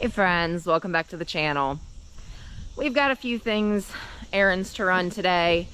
Hey friends, welcome back to the channel. We've got a few errands to run today,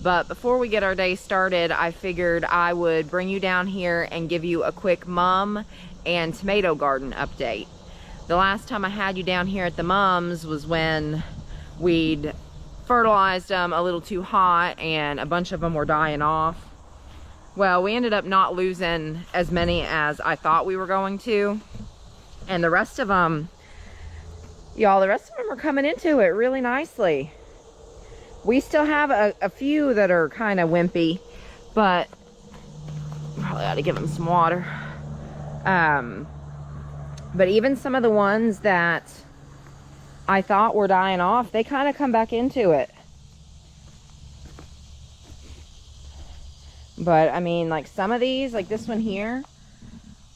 but before we get our day started, I figured I would bring you down here and give you a quick mum and tomato garden update. The last time I had you down here at the mums was when we'd fertilized them a little too hot and a bunch of them were dying off. Well, we ended up not losing as many as I thought we were going to, and the rest of them, y'all, the rest of them are coming into it really nicely. We still have a few that are kind of wimpy, but probably ought to give them some water. But even some of the ones that I thought were dying off, they kind of come back into it. But I mean, like some of these, like this one here,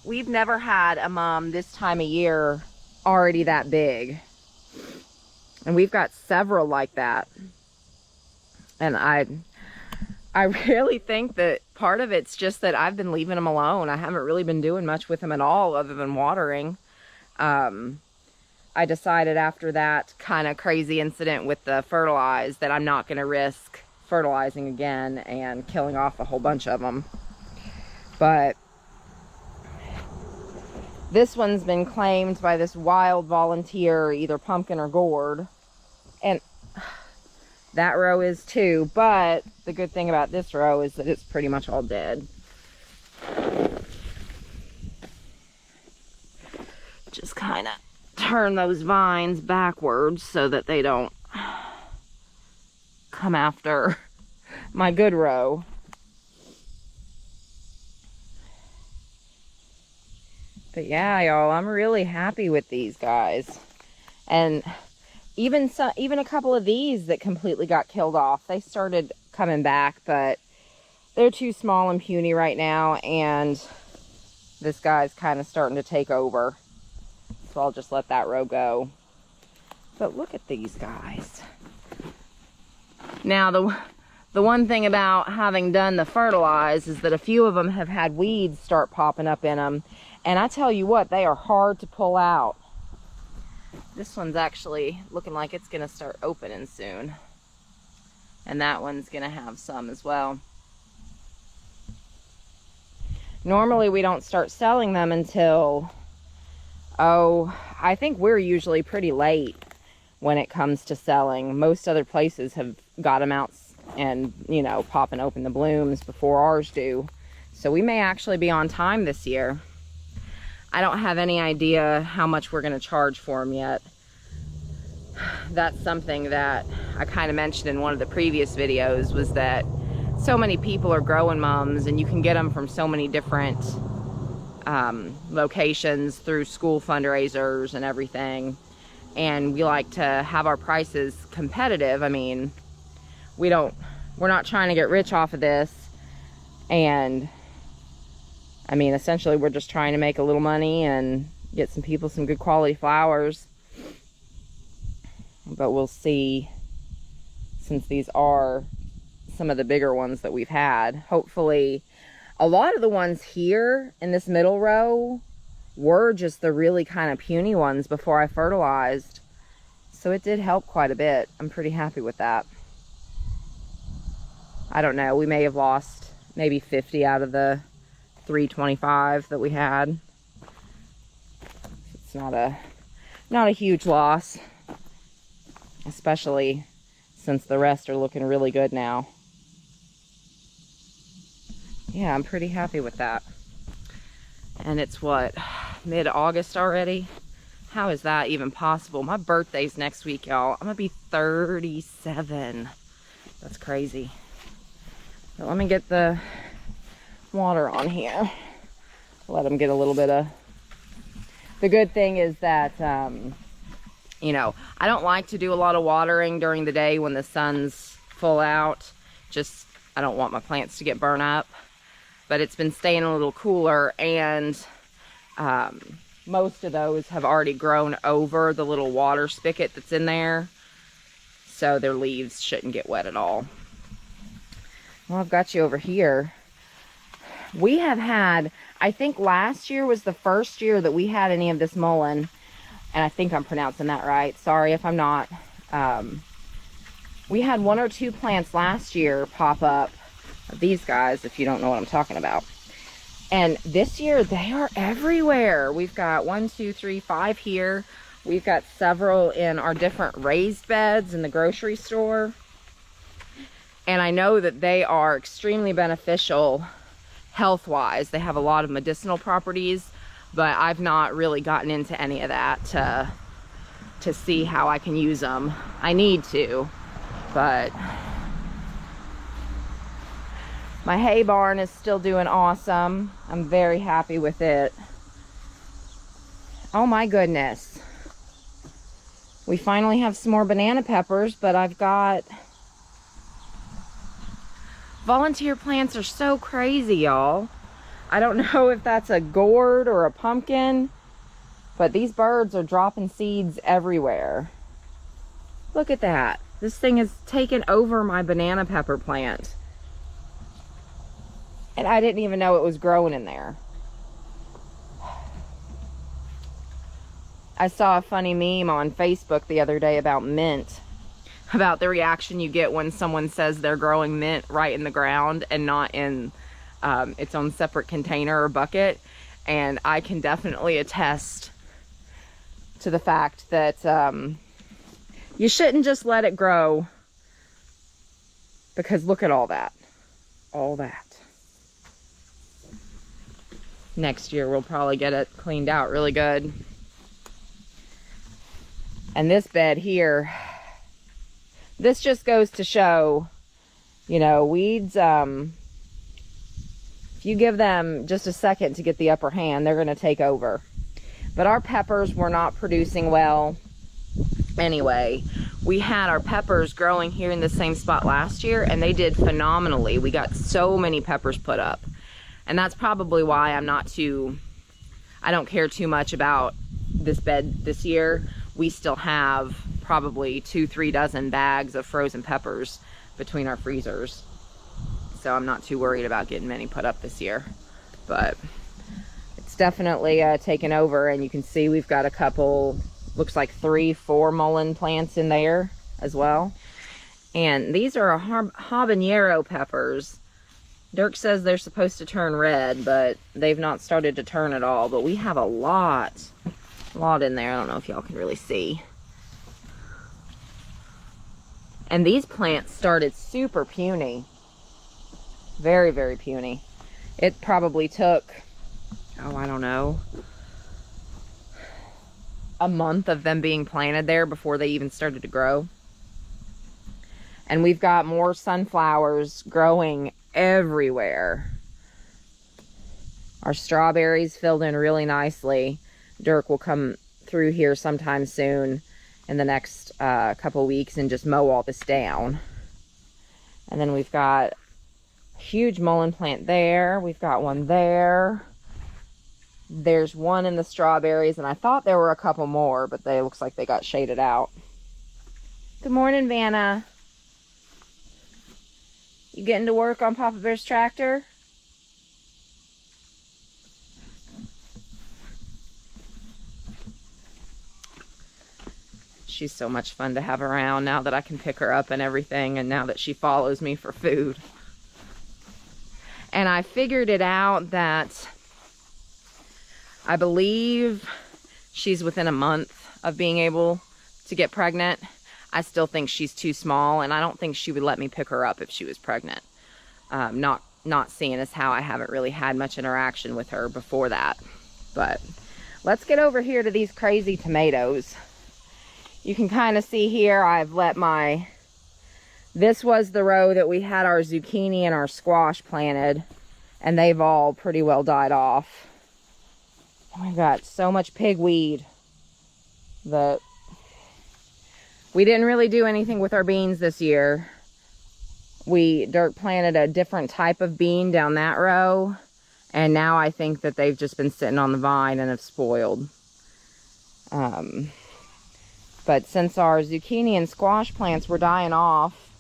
we've never had a mum this time of year already that big, and we've got several like that. And I really think that part of it's just that I've been leaving them alone. I haven't really been doing much with them at all other than watering. I decided after that kind of crazy incident with the fertilize that I'm not going to risk fertilizing again and killing off a whole bunch of them. But this one's been claimed by this wild volunteer, either pumpkin or gourd, and that row is too. But the good thing about this row is that it's pretty much all dead. Just kind of turn those vines backwards so that they don't come after my good row. But yeah, y'all, I'm really happy with these guys. And even a couple of these that completely got killed off, they started coming back, but they're too small and puny right now, and this guy's kind of starting to take over. So I'll just let that row go. But look at these guys. Now, the one thing about having done the fertilize is that a few of them have had weeds start popping up in them. And I tell you what, they are hard to pull out. This one's actually looking like it's going to start opening soon. And that one's going to have some as well. Normally we don't start selling them until, I think we're usually pretty late when it comes to selling. Most other places have got them out and, you know, popping open the blooms before ours do. So we may actually be on time this year. I don't have any idea how much we're going to charge for them yet. That's something that I kind of mentioned in one of the previous videos, was that so many people are growing mums and you can get them from so many different locations through school fundraisers and everything. And we like to have our prices competitive. I mean, we're not trying to get rich off of this. And I mean, essentially, we're just trying to make a little money and get some people some good quality flowers. But we'll see, since these are some of the bigger ones that we've had. Hopefully, a lot of the ones here in this middle row were just the really kind of puny ones before I fertilized. So it did help quite a bit. I'm pretty happy with that. I don't know, we may have lost maybe 50 out of the 325 that we had. It's not a huge loss, especially since the rest are looking really good now. Yeah, I'm pretty happy with that. And it's what, mid-August already? How is that even possible? My birthday's next week, y'all. I'm gonna be 37. That's crazy. But let me get the water on here. Let them get a little bit of... The good thing is that, you know, I don't like to do a lot of watering during the day when the sun's full out. Just, I don't want my plants to get burnt up. But it's been staying a little cooler, and most of those have already grown over the little water spigot that's in there. So their leaves shouldn't get wet at all. Well, I've got you over here. We have had, I think last year was the first year that we had any of this mullein. and I think I'm pronouncing that right. Sorry if I'm not. We had 1 or 2 plants last year pop up. These guys, if you don't know what I'm talking about. And this year, they are everywhere. We've got 1, 2, 3, 5 here. We've got several in our different raised beds in the grocery store. And I know that they are extremely beneficial health-wise. They have a lot of medicinal properties, but I've not really gotten into any of that to see how I can use them. I need to, but my hay barn is still doing awesome. I'm very happy with it. Oh my goodness. We finally have some more banana peppers, but I've got... Volunteer plants are so crazy, y'all. I don't know if that's a gourd or a pumpkin, but these birds are dropping seeds everywhere. Look at that. This thing has taken over my banana pepper plant. And I didn't even know it was growing in there. I saw a funny meme on Facebook the other day about mint. About the reaction you get when someone says they're growing mint right in the ground and not in its own separate container or bucket. And I can definitely attest to the fact that you shouldn't just let it grow, because look at all that. All that. Next year we'll probably get it cleaned out really good. And this bed here, this just goes to show, you know, weeds, if you give them just a second to get the upper hand, they're going to take over. But our peppers were not producing well anyway. We had our peppers growing here in the same spot last year, and they did phenomenally. We got so many peppers put up. And that's probably why I don't care too much about this bed this year. We still have probably 2-3 dozen bags of frozen peppers between our freezers. So I'm not too worried about getting many put up this year. But it's definitely taken over, and you can see we've got a couple, looks like 3-4 mullein plants in there as well. And these are habanero peppers. Dirk says they're supposed to turn red, but they've not started to turn at all. But we have a lot in there. I don't know if y'all can really see. And these plants started super puny. Very, very puny. It probably took, oh, I don't know, a month of them being planted there before they even started to grow. And we've got more sunflowers growing everywhere. Our strawberries filled in really nicely. Dirk will come through here sometime soon in the next couple weeks and just mow all this down. And then we've got a huge mullein plant there. We've got one there. There's one in the strawberries, and I thought there were a couple more, but they looks like they got shaded out. Good morning, Vanna. You getting to work on Papa Bear's tractor? She's so much fun to have around now that I can pick her up and everything, and now that she follows me for food. And I figured it out that I believe she's within a month of being able to get pregnant. I still think she's too small, and I don't think she would let me pick her up if she was pregnant. Not seeing as how I haven't really had much interaction with her before that. But let's get over here to these crazy tomatoes. You can kind of see here I've let this was the row that we had our zucchini and our squash planted, and they've all pretty well died off. We've got so much pigweed that we didn't really do anything with our beans this year. Dirk planted a different type of bean down that row, and now I think that they've just been sitting on the vine and have spoiled. But since our zucchini and squash plants were dying off,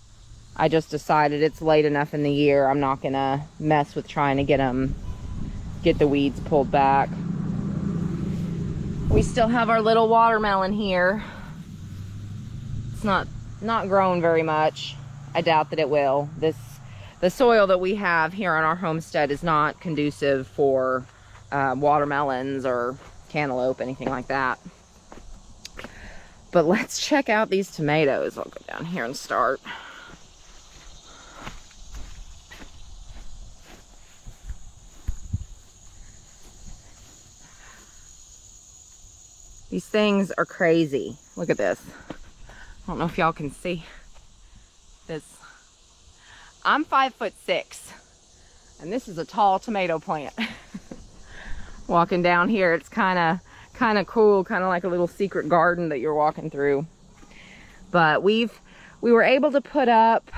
I just decided it's late enough in the year. I'm not gonna mess with trying to get the weeds pulled back. We still have our little watermelon here. It's not grown very much. I doubt that it will. The soil that we have here on our homestead is not conducive for watermelons or cantaloupe, anything like that. But let's check out these tomatoes. I'll go down here and start. These things are crazy. Look at this. I don't know if y'all can see this. I'm 5'6", and this is a tall tomato plant. Walking down here, it's kind of cool, kind of like a little secret garden that you're walking through. But we were able to put up,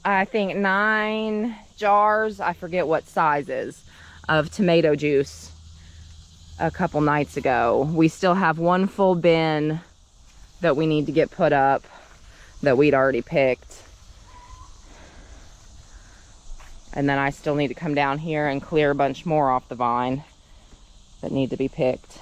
I think, 9 jars, I forget what sizes, of tomato juice a couple nights ago. We still have 1 full bin that we need to get put up that we'd already picked. And then I still need to come down here and clear a bunch more off the vine that need to be picked.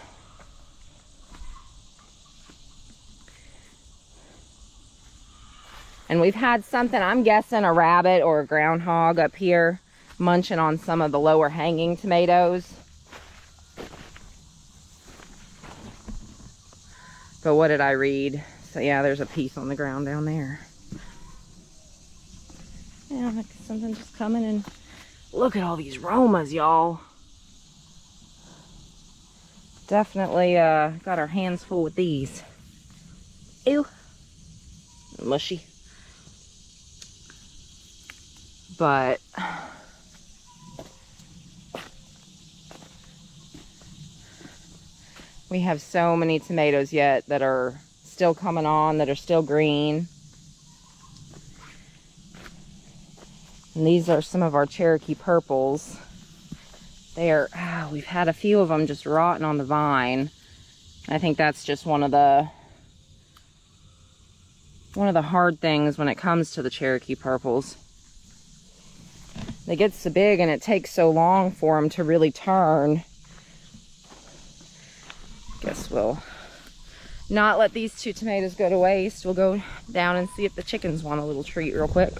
And we've had something, I'm guessing a rabbit or a groundhog up here munching on some of the lower hanging tomatoes. But what did I read? So yeah, there's a piece on the ground down there. Yeah, like something just coming and look at all these Romas, y'all. Definitely got our hands full with these. Ew. Mushy. But we have so many tomatoes yet that are still coming on, that are still green. And these are some of our Cherokee purples. They are, we've had a few of them just rotting on the vine. I think that's just one of the hard things when it comes to the Cherokee purples. They get so big and it takes so long for them to really turn. Guess we'll not let these 2 tomatoes go to waste. We'll go down and see if the chickens want a little treat real quick.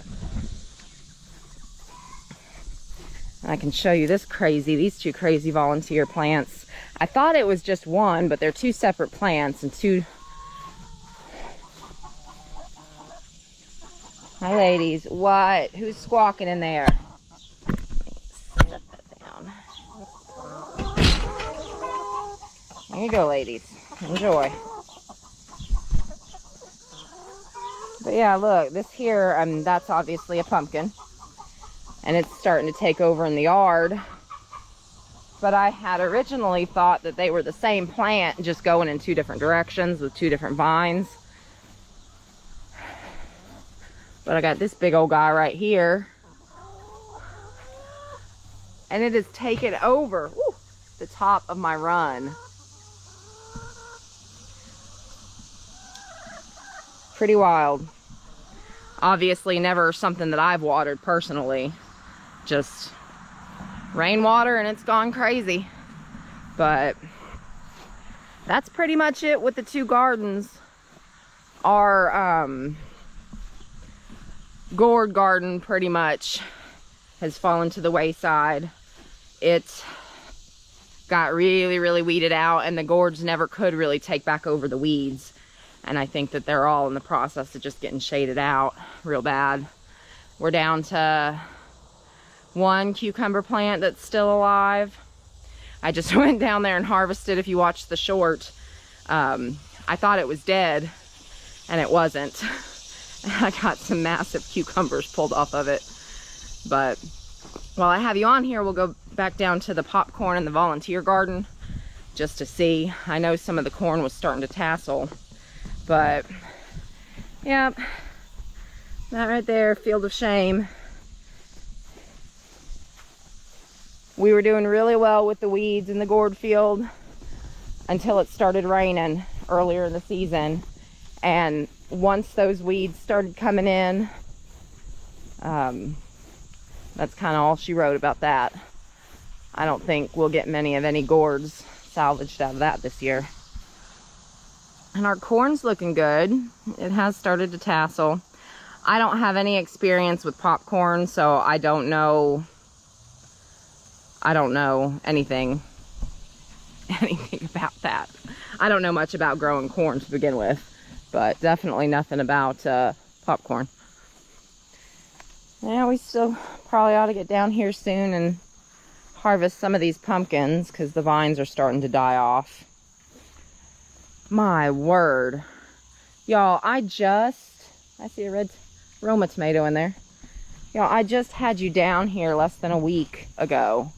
I can show you these 2 crazy volunteer plants. I thought it was just one, but they're 2 separate plants and 2. Hi ladies, what? Who's squawking in there? Let me set that down. There you go, ladies. Enjoy. But yeah, look, this here, that's obviously a pumpkin. And it's starting to take over in the yard. But I had originally thought that they were the same plant, just going in 2 different directions with 2 different vines. But I got this big old guy right here. And it has taken over the top of my run. Pretty wild. Obviously never something that I've watered personally. Just rainwater and it's gone crazy. But that's pretty much it with the 2 gardens. Our gourd garden pretty much has fallen to the wayside. It got really weeded out, and the gourds never could really take back over the weeds. And I think that they're all in the process of just getting shaded out real bad. We're down to 1 cucumber plant that's still alive. I just went down there and harvested. If you watched the short, I thought it was dead, and it wasn't. I got some massive cucumbers pulled off of it. But while I have you on here, we'll go back down to the popcorn and the volunteer garden just to see. I know some of the corn was starting to tassel, but yeah, that right there, field of shame. We were doing really well with the weeds in the gourd field until it started raining earlier in the season. And once those weeds started coming in, that's kind of all she wrote about that. I don't think we'll get many of any gourds salvaged out of that this year. And our corn's looking good. It has started to tassel. I don't have any experience with popcorn, so I don't know anything about that. I don't know much about growing corn to begin with, but definitely nothing about popcorn. Yeah, we still probably ought to get down here soon and harvest some of these pumpkins because the vines are starting to die off. My word. Y'all, I see a red Roma tomato in there. Y'all, I just had you down here less than a week ago.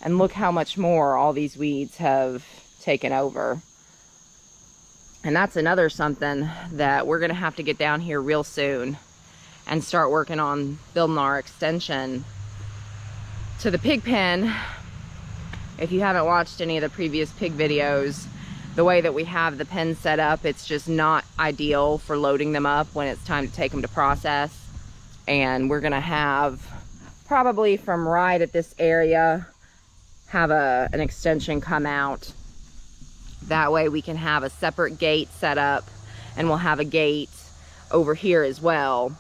And look how much more all these weeds have taken over. And that's another something that we're going to have to get down here real soon and start working on building our extension to the pig pen. If you haven't watched any of the previous pig videos, the way that we have the pen set up, it's just not ideal for loading them up when it's time to take them to process. And we're going to have, probably from right at this area, have an extension come out. That way we can have a separate gate set up, and we'll have a gate over here as well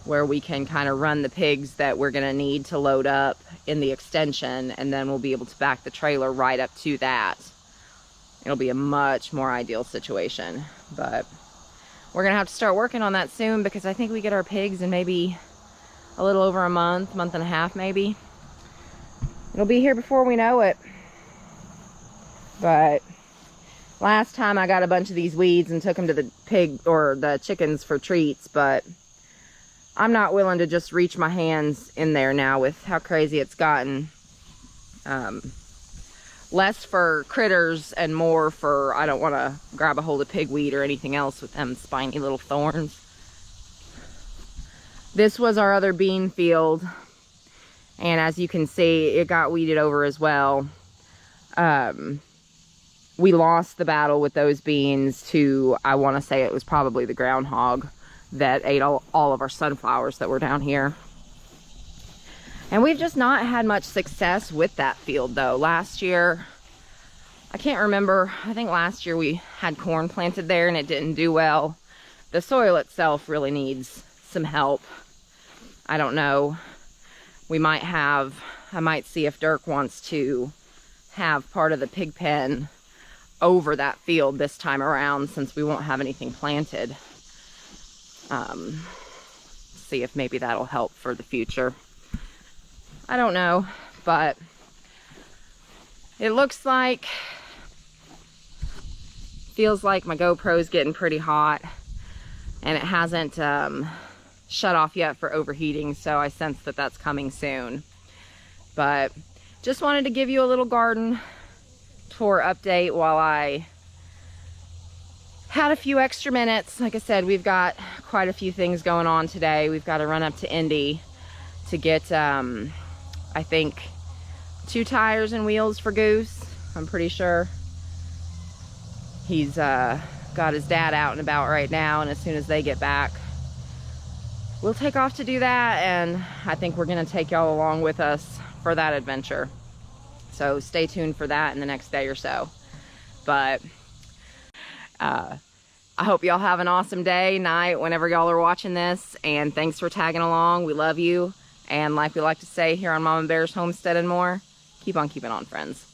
where we can kind of run the pigs that we're going to need to load up in the extension, and then we'll be able to back the trailer right up to that. It'll be a much more ideal situation, but we're going to have to start working on that soon because I think we get our pigs in maybe a little over a month and a half maybe. It'll be here before we know it. But last time I got a bunch of these weeds and took them to the chickens for treats, but I'm not willing to just reach my hands in there now with how crazy it's gotten. Less for critters and more for, I don't want to grab a hold of pigweed or anything else with them spiny little thorns. This was our other bean field, and as you can see, it got weeded over as well. We lost the battle with those beans to, I want to say it was probably the groundhog that ate all of our sunflowers that were down here. And we've just not had much success with that field though. Last year, I can't remember, I think last year we had corn planted there and it didn't do well. The soil itself really needs some help. I don't know. I might see if Dirk wants to have part of the pig pen over that field this time around since we won't have anything planted. See if maybe that'll help for the future. I don't know, but it looks like, feels like my GoPro's getting pretty hot and it hasn't shut off yet for overheating, so I sense that that's coming soon. But just wanted to give you a little garden tour update while I had a few extra minutes. Like I said, we've got quite a few things going on today. We've got to run up to Indy to get I think 2 tires and wheels for Goose. I'm pretty sure he's got his dad out and about right now, and as soon as they get back, we'll take off to do that. And I think we're gonna take y'all along with us for that adventure, so stay tuned for that in the next day or so. But I hope y'all have an awesome day, night, whenever y'all are watching this, and thanks for tagging along. We love you, and like we like to say here on Mama Bear's Homestead and More, keep on keeping on, friends.